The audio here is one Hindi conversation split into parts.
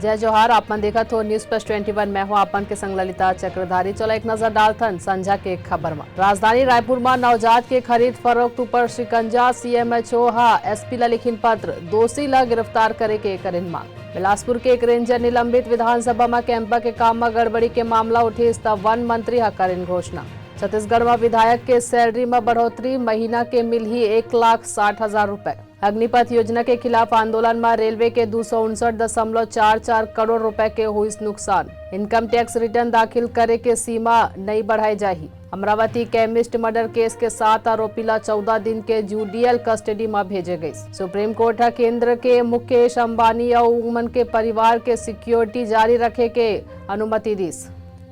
जय जोहार। आपन देखा तो न्यूज प्लस 21 में हूँ आपन के संग ललिता चक्रधारी। चलो एक नजर डालथन संझा के खबर में। राजधानी रायपुर में नवजात के खरीद फरोख्त ऊपर शिकंजा। सीएमएचओ एसपी ला लिखिन पत्र, दोषी ला गिरफ्तार करे के करेन मांग। बिलासपुर के एक रेंजर निलंबित। विधानसभा में कैंपा के काम में गड़बड़ी के मामला उठे तब वन मंत्री करेन घोषणा। छत्तीसगढ़ में विधायक के सैलरी में बढ़ोतरी, महीना के मिल ही 1,60,000 रुपए। अग्निपथ योजना के खिलाफ आंदोलन में रेलवे के 259.44 करोड़ रुपए के हुई नुकसान। इनकम टैक्स रिटर्न दाखिल करे के सीमा नहीं बढ़ाई जाही। अमरावती केमिस्ट मर्डर केस के 7 आरोपी ला 14 दिन के जुडियल कस्टडी में भेजे गए। सुप्रीम कोर्ट केंद्र के मुकेश अंबानी और उमन के परिवार के सिक्योरिटी जारी रखे के अनुमति दी।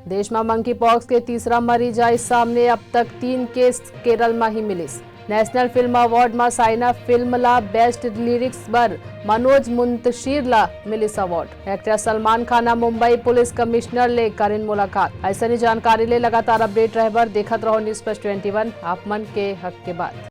देश में मंकी पॉक्स के तीसरा मरीज आई सामने। अब तक 3 केस केरल में ही मिले। नेशनल फिल्म अवार्ड में साइना फिल्म ला बेस्ट लिरिक्स पर मनोज मुंतशिर ला मिलिस award. Actor Salman Khan Mumbai police commissioner ले करें मुलाकात। ऐसा जानकारी ले लगातार अपडेट रहबर देखत रहो न्यूज प्लस 21 आप मन के हक के बात।